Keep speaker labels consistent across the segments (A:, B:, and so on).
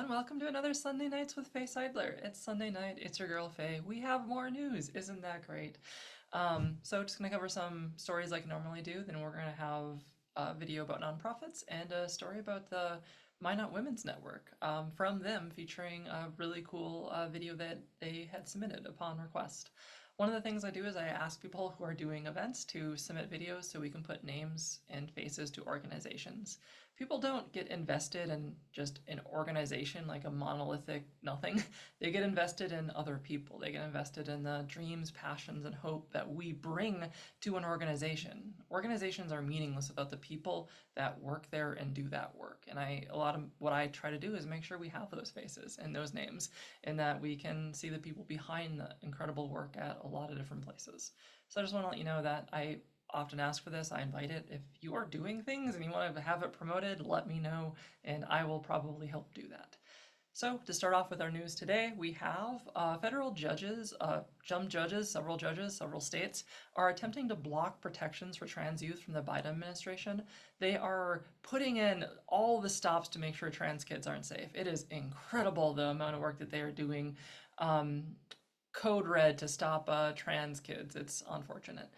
A: everyone. Welcome to another Sunday Nights with Faye Seidler. It's Sunday night. It's your girl Faye. We have more news. Isn't that great? So just gonna cover some stories like I normally do. Then we're gonna have a video about nonprofits and a story about the Minot Women's Network from them, featuring a really cool video that they had submitted upon request. One of the things I do is I ask people who are doing events to submit videos so we can put names and faces to organizations. People don't get invested in just an organization like a monolithic nothing. They get invested in other people. They get invested in the dreams, passions, and hope that we bring to an organization. Organizations are meaningless without the people that work there and do that work. And a lot of what I try to do is make sure we have those faces and those names, and that we can see the people behind the incredible work at a lot of different places. So I just want to let you know that I often ask for this. I invite it. If you are doing things and you want to have it promoted, let me know, and I will probably help do that. So to start off with our news today, we have federal judges, several judges, several states, are attempting to block protections for trans youth from the Biden administration. They are putting in all the stops to make sure trans kids aren't safe. It is incredible the amount of work that they are doing. Code red to stop trans kids. It's unfortunate.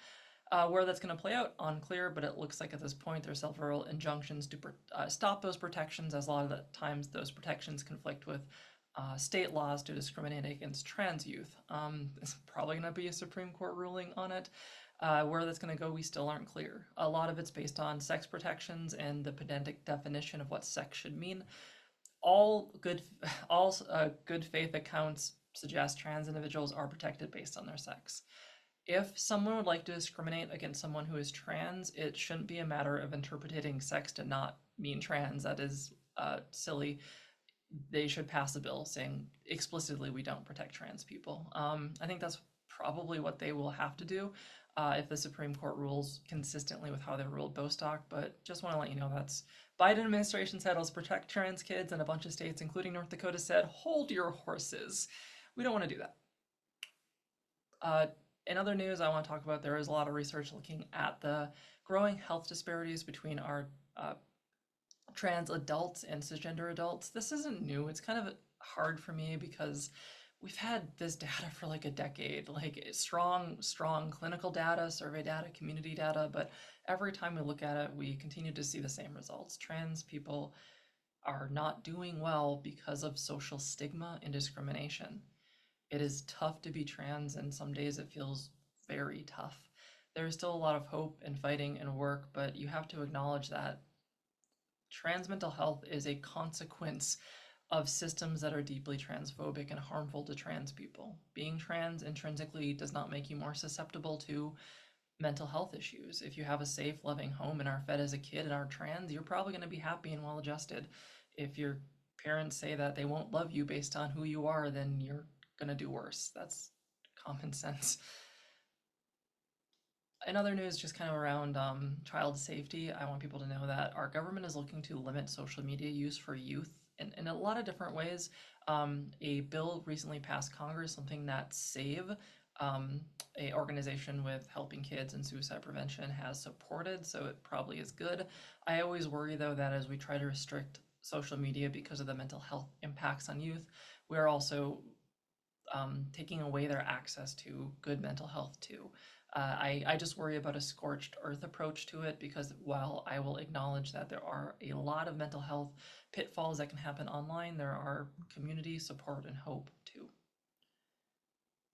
A: Where that's going to play out, unclear, but it looks like at this point there's several injunctions to stop those protections, as a lot of the times those protections conflict with state laws to discriminate against trans youth. There's probably going to be a Supreme Court ruling on it. Where that's going to go, we still aren't clear. A lot of it's based on sex protections and the pedantic definition of what sex should mean. All good faith accounts suggest trans individuals are protected based on their sex. If someone would like to discriminate against someone who is trans, it shouldn't be a matter of interpreting sex to not mean trans. That is silly. They should pass a bill saying explicitly we don't protect trans people. I think that's probably what they will have to do if the Supreme Court rules consistently with how they ruled Bostock. But just want to let you know that's Biden administration said let's protect trans kids, and a bunch of states, including North Dakota, said hold your horses. We don't want to do that. In other news, I want to talk about, there is a lot of research looking at the growing health disparities between our trans adults and cisgender adults. This isn't new. It's kind of hard for me because we've had this data for like a decade, like strong clinical data, survey data, community data, but every time we look at it, we continue to see the same results. Trans people are not doing well because of social stigma and discrimination. It is tough to be trans, and some days it feels very tough. There is still a lot of hope and fighting and work, but you have to acknowledge that trans mental health is a consequence of systems that are deeply transphobic and harmful to trans people. Being trans intrinsically does not make you more susceptible to mental health issues. If you have a safe, loving home and are fed as a kid and are trans, you're probably going to be happy and well adjusted. If your parents say that they won't love you based on who you are, then you're going to do worse. That's common sense. In other news, just kind of around child safety, I want people to know that our government is looking to limit social media use for youth in a lot of different ways. A bill recently passed Congress, something that SAVE, a organization with helping kids and suicide prevention, has supported, so it probably is good. I always worry, though, that as we try to restrict social media because of the mental health impacts on youth, we're also taking away their access to good mental health too. I just worry about a scorched earth approach to it, because while I will acknowledge that there are a lot of mental health pitfalls that can happen online, there are community support and hope too.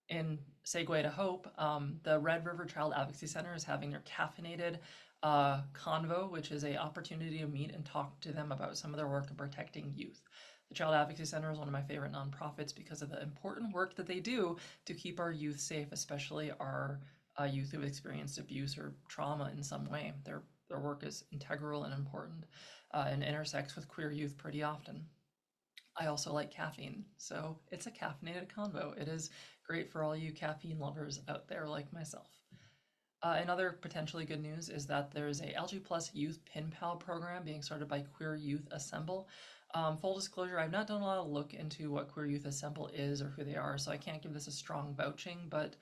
A: In segue to hope, the Red River Child Advocacy Center is having their caffeinated convo, which is an opportunity to meet and talk to them about some of their work in protecting youth. The Child Advocacy Center is one of my favorite nonprofits because of the important work that they do to keep our youth safe, especially our youth who have experienced abuse or trauma in some way. Their work is integral and important and intersects with queer youth pretty often. I also like caffeine, so it's a caffeinated convo. It is great for all you caffeine lovers out there like myself. Another potentially good news is that there is a LG Plus Youth Pen Pal program being started by Queer Youth Assemble. Full disclosure, I've not done a lot of look into what Queer Youth Assemble is or who they are, so I can't give this a strong vouching, but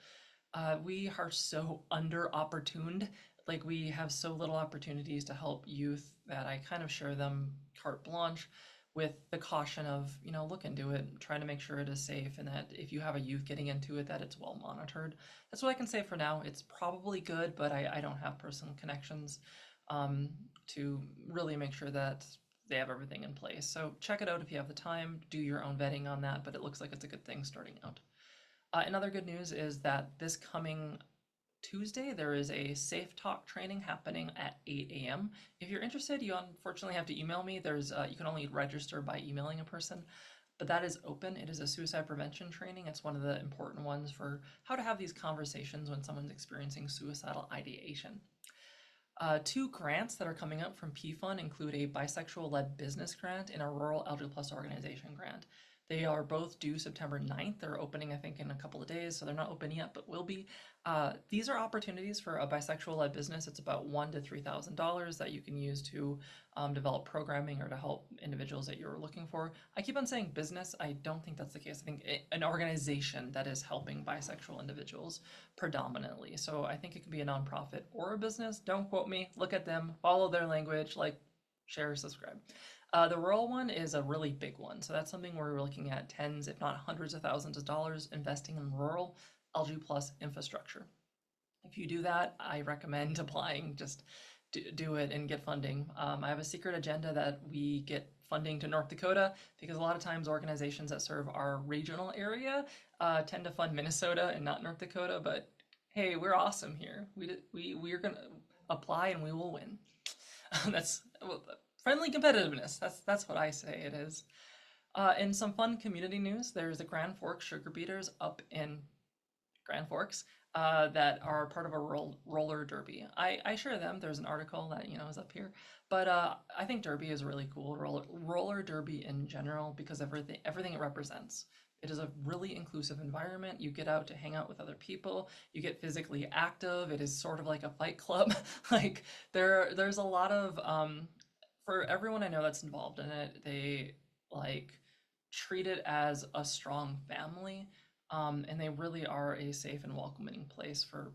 A: we are so under-opportuned. Like, we have so little opportunities to help youth that I kind of share them carte blanche with the caution of, look into it, try to make sure it is safe, and that if you have a youth getting into it, that it's well monitored. That's what I can say for now. It's probably good, but I don't have personal connections to really make sure that they have everything in place. So check it out if you have the time, do your own vetting on that, but it looks like it's a good thing starting out. Another good news is that this coming Tuesday, there is a Safe Talk training happening at 8 a.m. If you're interested, you unfortunately have to email me. You can only register by emailing a person, but that is open. It is a suicide prevention training. It's one of the important ones for how to have these conversations when someone's experiencing suicidal ideation. Two grants that are coming up from PFund include a bisexual-led business grant and a rural Elder Plus organization grant. They are both due September 9th. They're opening, I think, in a couple of days, so they're not open yet, but will be. These are opportunities for a bisexual-led business. It's about $1,000 to $3,000 that you can use to develop programming or to help individuals that you're looking for. I keep on saying business. I don't think that's the case. I think an organization that is helping bisexual individuals predominantly. So I think it can be a nonprofit or a business. Don't quote me. Look at them. Follow their language. Like, share, subscribe. The rural one is a really big one. So that's something where we're looking at tens, if not hundreds of thousands of dollars investing in rural LG Plus infrastructure. If you do that, I recommend applying. Just do it and get funding. I have a secret agenda that we get funding to North Dakota because a lot of times organizations that serve our regional area tend to fund Minnesota and not North Dakota. But hey, we're awesome here. We're gonna apply and we will win. That's friendly competitiveness. That's what I say it is. In some fun community news, there's the Grand Forks Sugar Beaters up in Grand Forks that are part of a roller derby. I share them. There's an article that is up here, but I think derby is really cool. Roller derby in general because everything it represents. It is a really inclusive environment. You get out to hang out with other people. You get physically active. It is sort of like a fight club. Like there's a lot of for everyone I know that's involved in it, they like treat it as a strong family, and they really are a safe and welcoming place for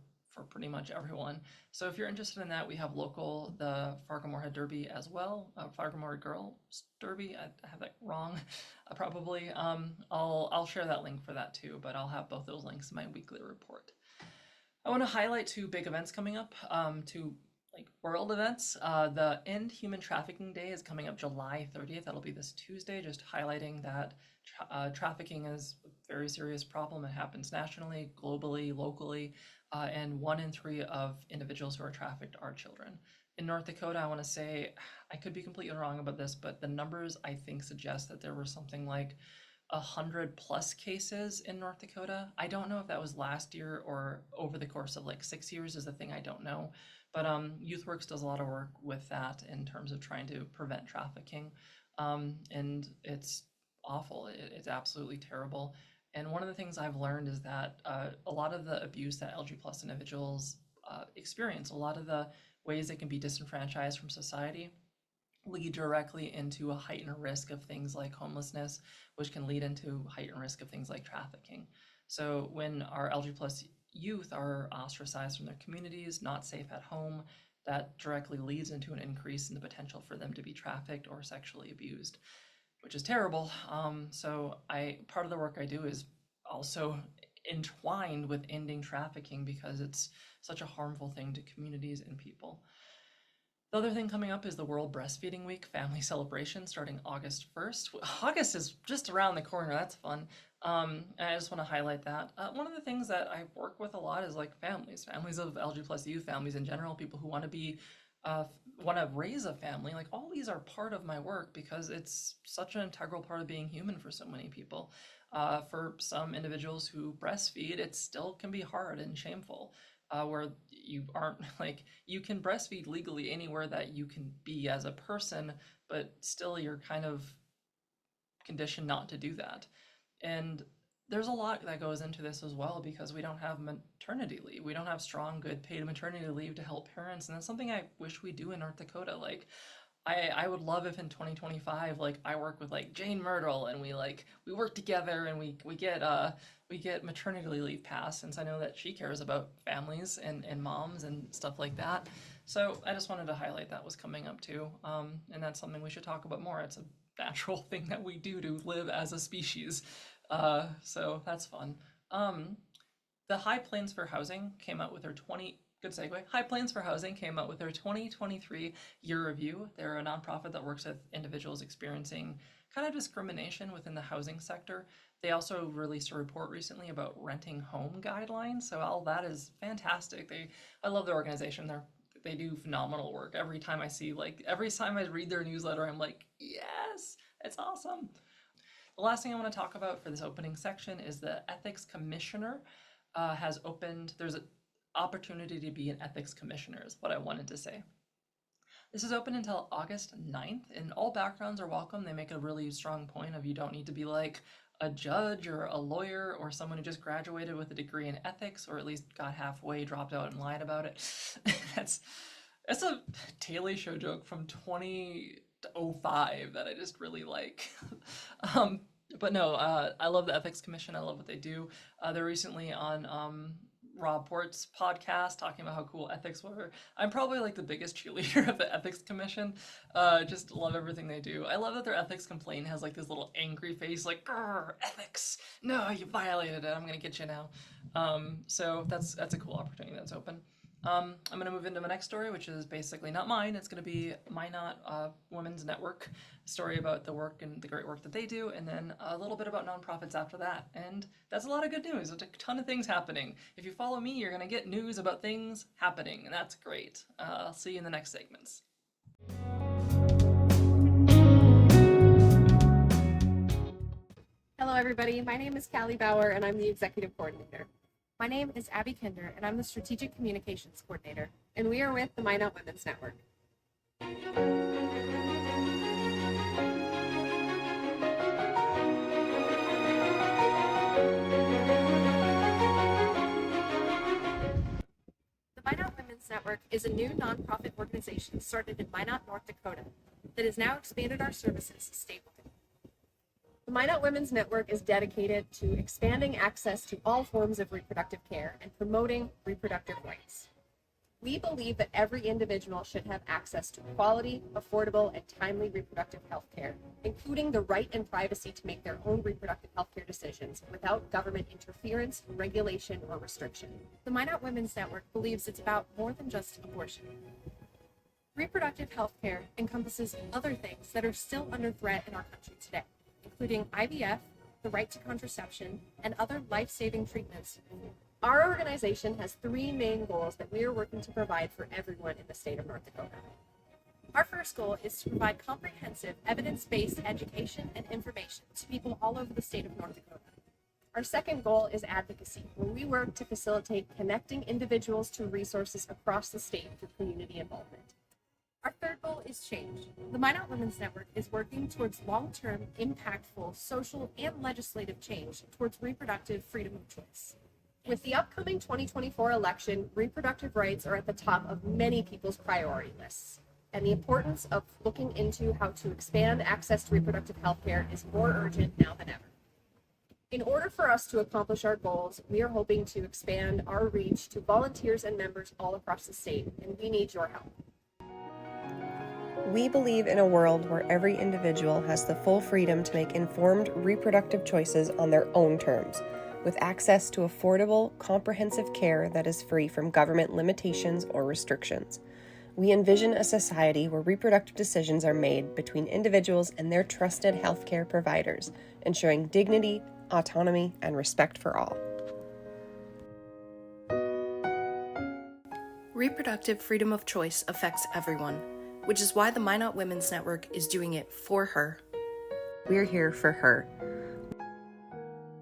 A: pretty much everyone. So if you're interested in that, we have the Fargo-Moorhead Derby as well, Fargo-Moorhead Girls Derby. I have that wrong, probably. I'll share that link for that too, but I'll have both those links in my weekly report. I want to highlight two big events coming up, two like world events. The End Human Trafficking Day is coming up July 30th. That'll be this Tuesday, just highlighting that trafficking is a very serious problem. It happens nationally, globally, locally, and 1 in 3 of individuals who are trafficked are children. In North Dakota, I want to say, I could be completely wrong about this, but the numbers I think suggest that there were something like 100+ cases in North Dakota. I don't know if that was last year or over the course of like 6 years is the thing I don't know. But YouthWorks does a lot of work with that in terms of trying to prevent trafficking. And it's awful. It's absolutely terrible. And one of the things I've learned is that a lot of the abuse that LG plus individuals experience, a lot of the ways they can be disenfranchised from society lead directly into a heightened risk of things like homelessness, which can lead into heightened risk of things like trafficking. So when our LG plus youth are ostracized from their communities, not safe at home, that directly leads into an increase in the potential for them to be trafficked or sexually abused, which is terrible. So part of the work I do is also entwined with ending trafficking because it's such a harmful thing to communities and people. The other thing coming up is the World Breastfeeding Week family celebration starting August 1st. August is just around the corner. That's fun. And I just want to highlight that. One of the things that I work with a lot is like families of LG plus youth, families in general, people who want to raise a family. Like all these are part of my work because it's such an integral part of being human for so many people. For some individuals who breastfeed, it still can be hard and shameful. Where you aren't like you can breastfeed legally anywhere that you can be as a person, but still you're kind of conditioned not to do that. And there's a lot that goes into this as well because we don't have maternity leave. We don't have strong, good paid maternity leave to help parents, and that's something I wish we do in North Dakota. Like I would love if in 2025, like I work with like Jane Myrtle and we work together and we get maternity leave passed, since I know that she cares about families and moms and stuff like that. So I just wanted to highlight that was coming up too. And that's something we should talk about more. It's a natural thing that we do to live as a species. So that's fun. The High Plains for Housing came out with their good segue. High Plains for Housing came out with their 2023 year review. They're a nonprofit that works with individuals experiencing kind of discrimination within the housing sector. They also released a report recently about renting home guidelines. So all that is fantastic. I love their organization. They do phenomenal work. Every time I read their newsletter, I'm like, yes, it's awesome. The last thing I want to talk about for this opening section is the ethics commissioner has opened. There's an opportunity to be an ethics commissioner is what I wanted to say. This is open until August 9th, and all backgrounds are welcome. They make a really strong point of you don't need to be like a judge or a lawyer or someone who just graduated with a degree in ethics or at least got halfway, dropped out, and lied about it. That's a Daily Show joke from 2005 that I just really like. But no, I love the Ethics Commission. I love what they do. They're recently on Rob Port's podcast talking about how cool ethics were. I'm probably like the biggest cheerleader of the Ethics Commission. Just love everything they do. I love that their ethics complaint has like this little angry face, like, "Grr, ethics! No, you violated it. I'm gonna get you now." So that's a cool opportunity that's open. I'm going to move into my next story, which is basically not mine. It's going to be Minot Women's Network, story about the work and the great work that they do, and then a little bit about nonprofits after that. And that's a lot of good news. There's a ton of things happening. If you follow me, you're going to get news about things happening, and that's great. I'll see you in the next segments.
B: Hello, everybody. My name is Callie Bauer, and I'm the Executive Coordinator.
C: My name is Abby Kinder, and I'm the Strategic Communications Coordinator.
B: And we are with the Minot Women's Network.
C: The Minot Women's Network is a new nonprofit organization started in Minot, North Dakota, that has now expanded our services statewide.
B: The Minot Women's Network is dedicated to expanding access to all forms of reproductive care and promoting reproductive rights. We believe that every individual should have access to quality, affordable, and timely reproductive health care, including the right and privacy to make their own reproductive health care decisions without government interference, regulation, or restriction.
C: The Minot Women's Network believes it's about more than just abortion. Reproductive health care encompasses other things that are still under threat in our country today, including IVF, the right to contraception, and other life-saving treatments.
B: Our organization has three main goals that we are working to provide for everyone in the state of North Dakota.
C: Our first goal is to provide comprehensive, evidence-based education and information to people all over the state of North Dakota.
B: Our second goal is advocacy, where we work to facilitate connecting individuals to resources across the state through community involvement.
C: Our third goal is change. The Minot Women's Network is working towards long-term, impactful, social, and legislative change towards reproductive freedom of choice.
B: With the upcoming 2024 election, reproductive rights are at the top of many people's priority lists, and the importance of looking into how to expand access to reproductive health care is more urgent now than ever. In order for us to accomplish our goals, we are hoping to expand our reach to volunteers and members all across the state, and we need your help.
D: We believe in a world where every individual has the full freedom to make informed reproductive choices on their own terms, with access to affordable, comprehensive care that is free from government limitations or restrictions. We envision a society where reproductive decisions are made between individuals and their trusted healthcare providers, ensuring dignity, autonomy, and respect for all.
E: Reproductive freedom of choice affects everyone, which is why the Minot Women's Network is doing it for her.
D: We're here for her.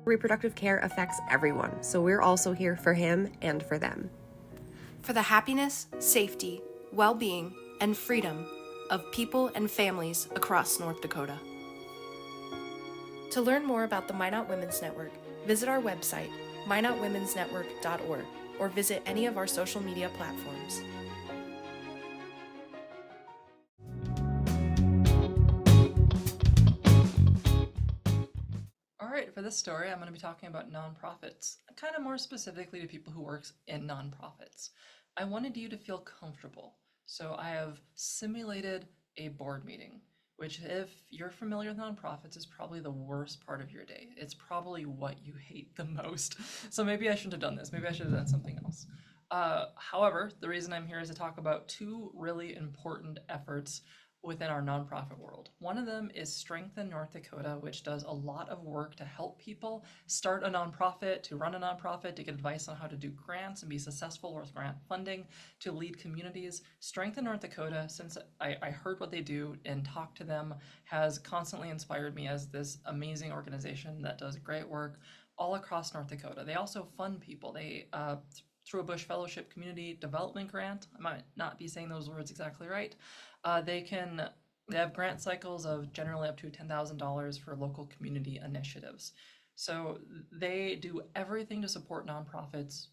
D: Reproductive care affects everyone, so we're also here for him and for them.
E: For the happiness, safety, well-being, and freedom of people and families across North Dakota. To learn more about the Minot Women's Network, visit our website, minotwomensnetwork.org, or visit any of our social media platforms.
A: For this story, I'm going to be talking about nonprofits, kind of more specifically to people who work in nonprofits. I wanted you to feel comfortable, so I have simulated a board meeting. which, if you're familiar with nonprofits, is probably the worst part of your day. It's probably what you hate the most. So maybe I shouldn't have done this. Maybe I should have done something else. However, the reason I'm here is to talk about two really important efforts within our nonprofit world. One of them is Strengthen North Dakota, which does a lot of work to help people start a nonprofit, to run a nonprofit, to get advice on how to do grants and be successful with grant funding, to lead communities. Strengthen North Dakota, since I heard what they do and talked to them, has constantly inspired me as this amazing organization that does great work all across North Dakota. They also fund people. They through a Bush Fellowship Community Development Grant, I might not be saying those words exactly right, they have grant cycles of generally up to $10,000 for local community initiatives. So they do everything to support nonprofits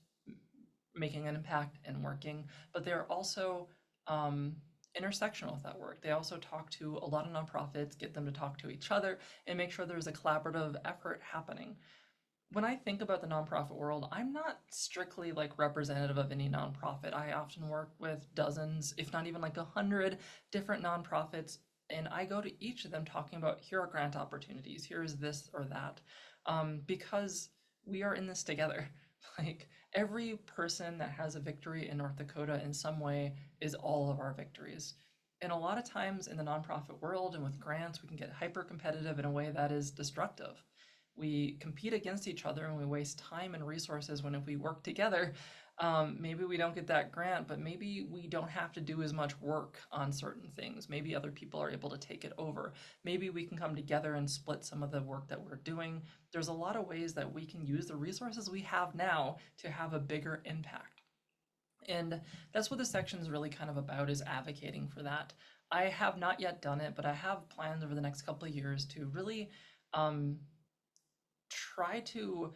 A: making an impact and working, but they're also intersectional with that work. They also talk to a lot of nonprofits, get them to talk to each other, and make sure there's a collaborative effort happening. When I think about the nonprofit world, I'm not strictly like representative of any nonprofit. I often work with dozens, if not even like 100 different nonprofits, and I go to each of them talking about here are grant opportunities, here's this or that, because we are in this together. Like every person that has a victory in North Dakota in some way is all of our victories. And a lot of times in the nonprofit world and with grants, we can get hyper competitive in a way that is destructive. We compete against each other and we waste time and resources when if we work together, maybe we don't get that grant, but maybe we don't have to do as much work on certain things. Maybe other people are able to take it over. Maybe we can come together and split some of the work that we're doing. There's a lot of ways that we can use the resources we have now to have a bigger impact. And that's what this section is really kind of about, is advocating for that. I have not yet done it, but I have plans over the next couple of years to really try to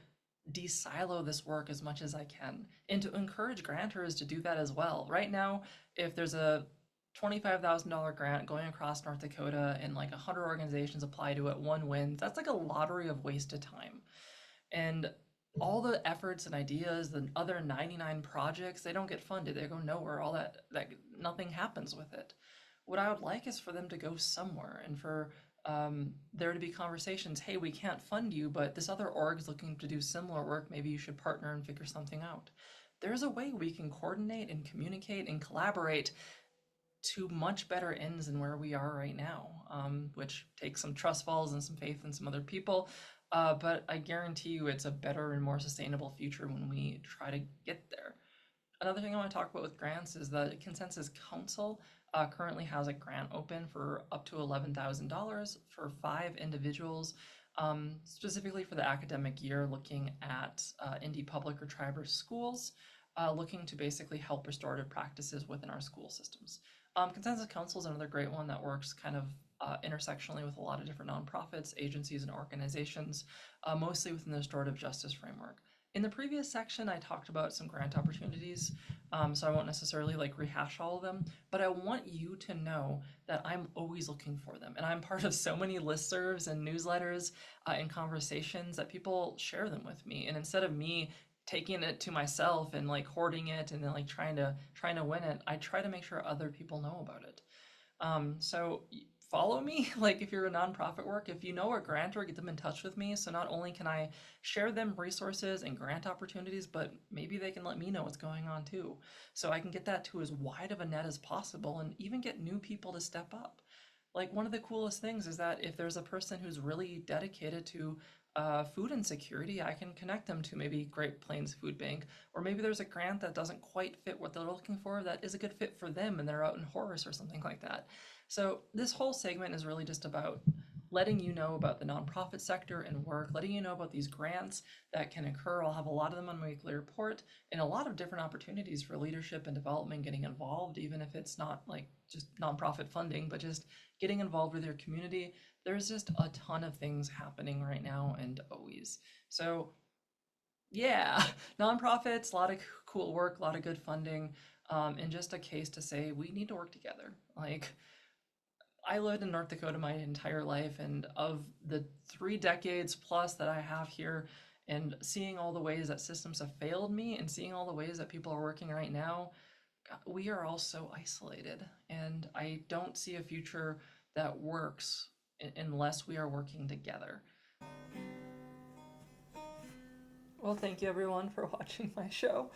A: de-silo this work as much as I can and to encourage grantors to do that as well. Right now, if there's a $25,000 grant going across North Dakota and like 100 organizations apply to it, one wins, that's like a lottery of wasted time. And all the efforts and ideas, the other 99 projects, they don't get funded. They go nowhere. All that nothing happens with it. What I would like is for them to go somewhere and for there to be conversations. Hey, we can't fund you, but this other org's looking to do similar work. Maybe you should partner and figure something out. There's a way we can coordinate and communicate and collaborate to much better ends than where we are right now, which takes some trust falls and some faith in some other people. But I guarantee you it's a better and more sustainable future when we try to get there. Another thing I want to talk about with grants is the Consensus Council currently has a grant open for up to $11,000 for 5 individuals, specifically for the academic year, looking at indie public or tribal schools, looking to basically help restorative practices within our school systems. Consensus Council is another great one that works kind of intersectionally with a lot of different nonprofits, agencies, and organizations, mostly within the restorative justice framework. In the previous section, I talked about some grant opportunities, so I won't necessarily like rehash all of them, but I want you to know that I'm always looking for them. And I'm part of so many listservs and newsletters and conversations that people share them with me. And instead of me taking it to myself and like hoarding it and then like trying to win it, I try to make sure other people know about it. So follow me. Like if you're a nonprofit work, if you know a grantor, get them in touch with me. So not only can I share them resources and grant opportunities, but maybe they can let me know what's going on too. So I can get that to as wide of a net as possible and even get new people to step up. Like one of the coolest things is that if there's a person who's really dedicated to food insecurity, I can connect them to maybe Great Plains Food Bank, or maybe there's a grant that doesn't quite fit what they're looking for that is a good fit for them and they're out in Horace or something like that. So this whole segment is really just about letting you know about the nonprofit sector and work, letting you know about these grants that can occur. I'll have a lot of them on my weekly report and a lot of different opportunities for leadership and development getting involved, even if it's not like just nonprofit funding, but just getting involved with your community. There's just a ton of things happening right now and always. So yeah, nonprofits, a lot of cool work, a lot of good funding, and just a case to say we need to work together. Like I lived in North Dakota my entire life, and of the 3 decades plus that I have here, and seeing all the ways that systems have failed me and seeing all the ways that people are working right now, we are all so isolated. And I don't see a future that works unless we are working together. Well, thank you everyone for watching my show.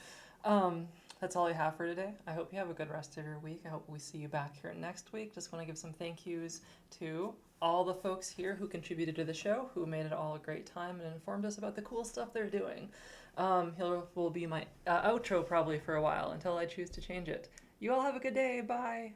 A: That's all I have for today. I hope you have a good rest of your week. I hope we see you back here next week. Just want to give some thank yous to all the folks here who contributed to the show, who made it all a great time and informed us about the cool stuff they're doing. He will be my outro probably for a while until I choose to change it. You all have a good day. Bye.